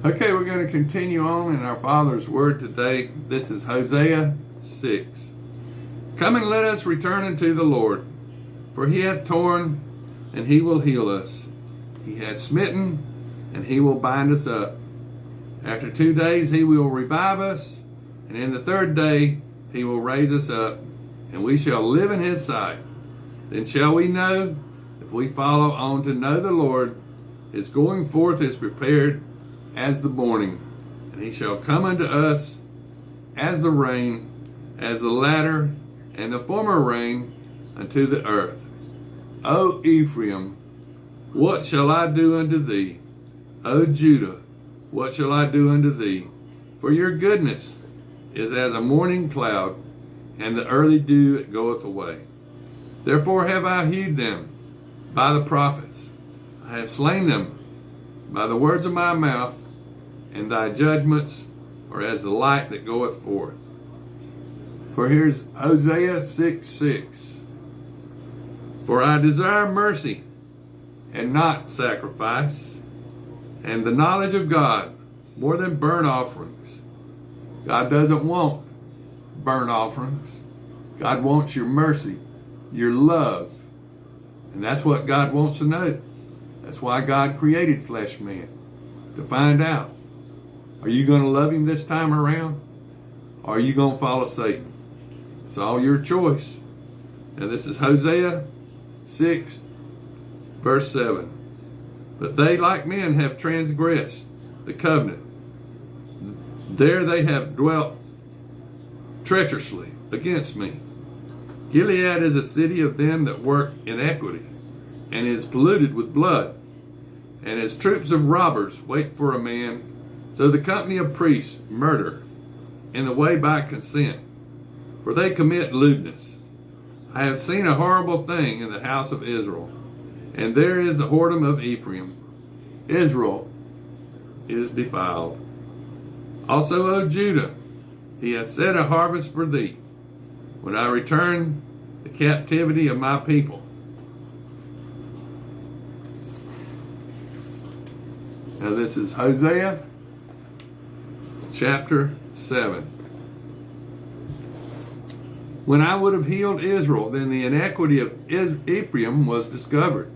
Okay, we're going to continue on in our Father's Word today. This is Hosea 6. Come and let us return unto the Lord, for he hath torn, and he will heal us. He hath smitten, and he will bind us up. After 2 days he will revive us, and in the third day he will raise us up, and we shall live in his sight. Then shall we know, if we follow on to know the Lord, his going forth is prepared as the morning, and he shall come unto us as the rain, as the latter and the former rain unto the earth. O Ephraim, what shall I do unto thee? O Judah, what shall I do unto thee? For your goodness is as a morning cloud, and the early dew it goeth away. Therefore have I hewed them by the prophets, I have slain them by the words of my mouth, and thy judgments are as the light that goeth forth. For here's Hosea 6:6. For I desire mercy and not sacrifice, and the knowledge of God more than burnt offerings. God doesn't want burnt offerings. God wants your mercy, your love. And that's what God wants to know. That's why God created flesh man, to find out. Are you going to love him this time around? Or are you going to follow Satan? It's all your choice. Now this is Hosea 6, verse 7. But they like men have transgressed the covenant. There they have dwelt treacherously against me. Gilead is a city of them that work iniquity, and is polluted with blood. And as troops of robbers wait for a man, so the company of priests murder in the way by consent, for they commit lewdness. I have seen a horrible thing in the house of Israel, and there is the whoredom of Ephraim. Israel is defiled. Also, O Judah, he hath set a harvest for thee, when I return the captivity of my people. Now this is Hosea chapter 7. When I would have healed Israel, then the iniquity of Ephraim was discovered,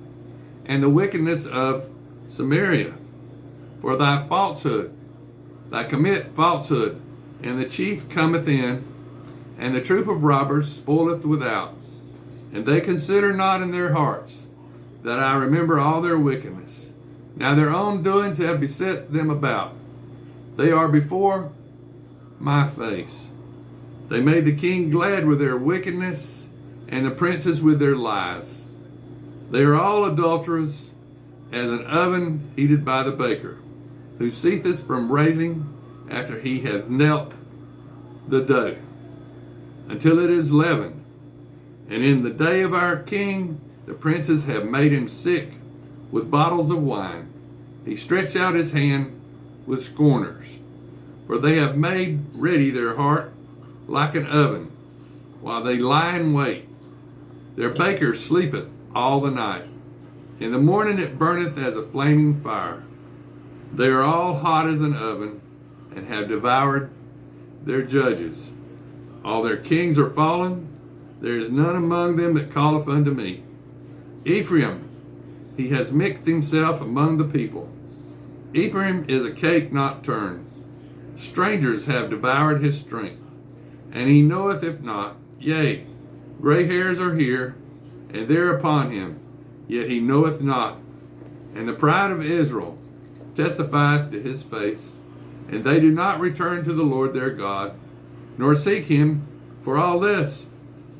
and the wickedness of Samaria. For thy falsehood, thy commit falsehood, and the chief cometh in, and the troop of robbers spoileth without. And they consider not in their hearts that I remember all their wickedness. Now their own doings have beset them about. They are before my face. They made the king glad with their wickedness, and the princes with their lies. They are all adulterers, as an oven heated by the baker, who ceaseth from raising after he hath knelt the dough, until it is leavened. And in the day of our king, the princes have made him sick with bottles of wine. He stretched out his hand with scorners. For they have made ready their heart like an oven, while they lie in wait. Their baker sleepeth all the night. In the morning it burneth as a flaming fire. They are all hot as an oven, and have devoured their judges. All their kings are fallen. There is none among them that calleth unto me. Ephraim, he has mixed himself among the people. Ephraim is a cake not turned. Strangers have devoured his strength, and he knoweth if not. Yea, gray hairs are here, and there upon him, yet he knoweth not. And the pride of Israel testifieth to his face, and they do not return to the Lord their God, nor seek him for all this.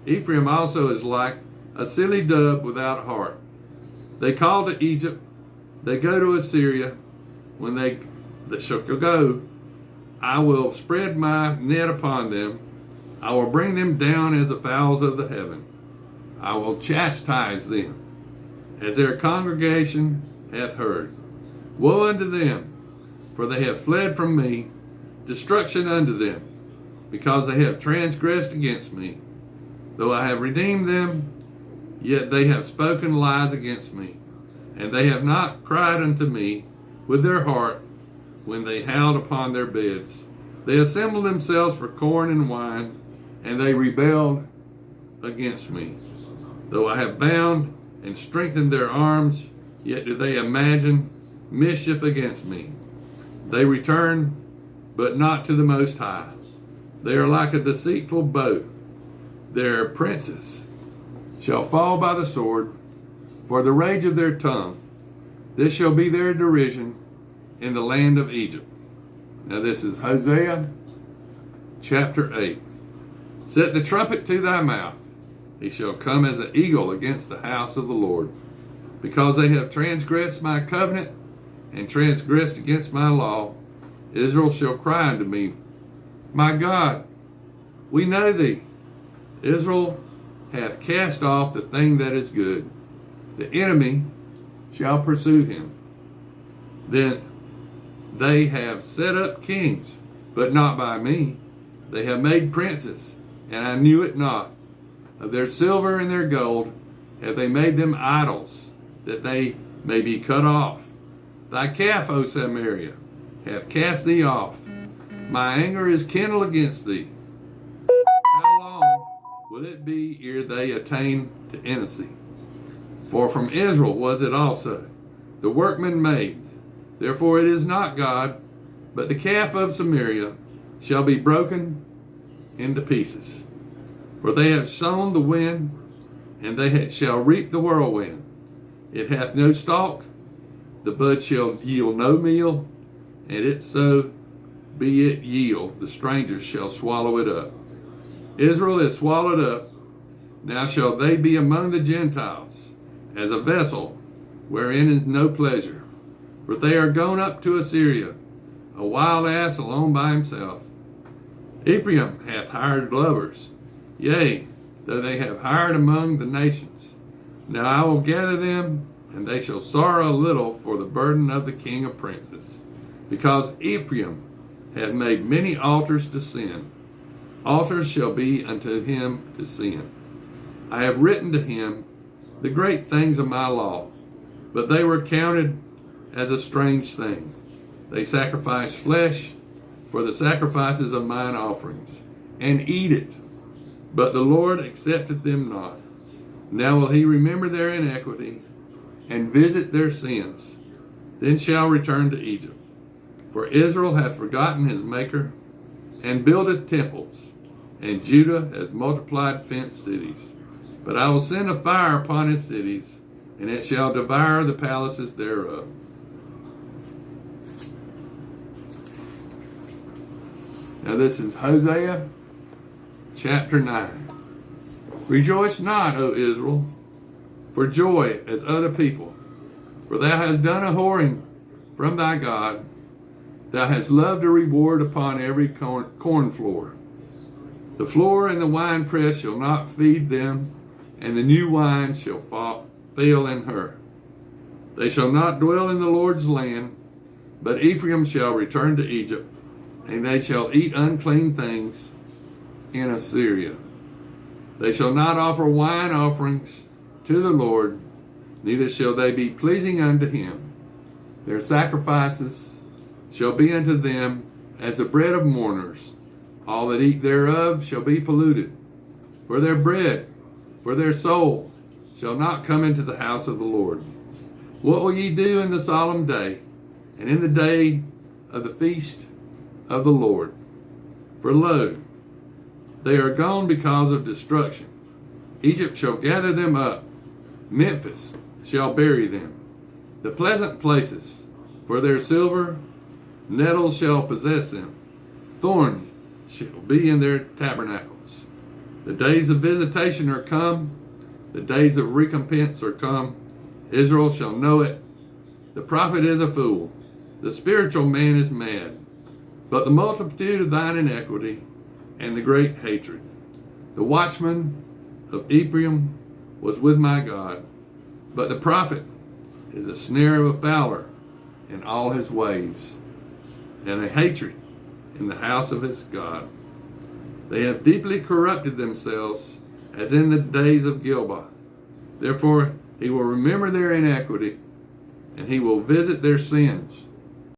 Ephraim also is like a silly dove without heart. They call to Egypt, they go to Assyria. When they shall go, I will spread my net upon them. I will bring them down as the fowls of the heaven. I will chastise them, as their congregation hath heard. Woe unto them, for they have fled from me. Destruction unto them, because they have transgressed against me. Though I have redeemed them, yet they have spoken lies against me. And they have not cried unto me with their heart, when they howled upon their beds. They assembled themselves for corn and wine, and they rebelled against me. Though I have bound and strengthened their arms, yet do they imagine mischief against me. They return, but not to the Most High. They are like a deceitful bow. Their princes shall fall by the sword, for the rage of their tongue. This shall be their derision in the land of Egypt. Now this is Hosea chapter 8. Set the trumpet to thy mouth. He shall come as an eagle against the house of the Lord. Because they have transgressed my covenant and transgressed against my law, Israel shall cry unto me, My God, we know thee. Israel hath cast off the thing that is good. The enemy shall pursue him. Then they have set up kings, but not by me. They have made princes, and I knew it not. Of their silver and their gold have they made them idols, that they may be cut off. Thy calf, O Samaria, hath cast thee off. My anger is kindled against thee. How long will it be ere they attain to innocency? For from Israel was it also, the workman made. Therefore it is not God, but the calf of Samaria shall be broken into pieces. For they have sown the wind, and they shall reap the whirlwind. It hath no stalk, the bud shall yield no meal, and it so be it yield, the strangers shall swallow it up. Israel is swallowed up, now shall they be among the Gentiles, as a vessel wherein is no pleasure. For they are gone up to Assyria, a wild ass alone by himself. Ephraim hath hired lovers, yea, though they have hired among the nations. Now I will gather them, and they shall sorrow a little for the burden of the king of princes. Because Ephraim hath made many altars to sin, altars shall be unto him to sin. I have written to him the great things of my law, but they were counted as a strange thing. They sacrifice flesh for the sacrifices of mine offerings, and eat it, but the Lord accepteth them not. Now will he remember their iniquity, and visit their sins, then shall return to Egypt. For Israel hath forgotten his maker, and buildeth temples, and Judah hath multiplied fenced cities. But I will send a fire upon his cities, and it shall devour the palaces thereof. Now this is Hosea chapter 9. Rejoice not, O Israel, for joy as other people, for thou hast done a whoring from thy God. Thou hast loved a reward upon every corn floor. The floor and the winepress shall not feed them, and the new wine shall fail in her. They shall not dwell in the Lord's land, but Ephraim shall return to Egypt, and they shall eat unclean things in Assyria. They shall not offer wine offerings to the Lord, neither shall they be pleasing unto him. Their sacrifices shall be unto them as the bread of mourners. All that eat thereof shall be polluted. For their bread, for their soul, shall not come into the house of the Lord. What will ye do in the solemn day, and in the day of the feast of the Lord? For lo, they are gone because of destruction. Egypt shall gather them up. Memphis shall bury them. The pleasant places, for their silver, nettles shall possess them. Thorn shall be in their tabernacles. The days of visitation are come. The days of recompense are come. Israel shall know it. The prophet is a fool. The spiritual man is mad. But the multitude of thine iniquity and the great hatred. The watchman of Ephraim was with my God. But the prophet is a snare of a fowler in all his ways, and a hatred in the house of his God. They have deeply corrupted themselves, as in the days of Gilboa. Therefore he will remember their iniquity, and he will visit their sins.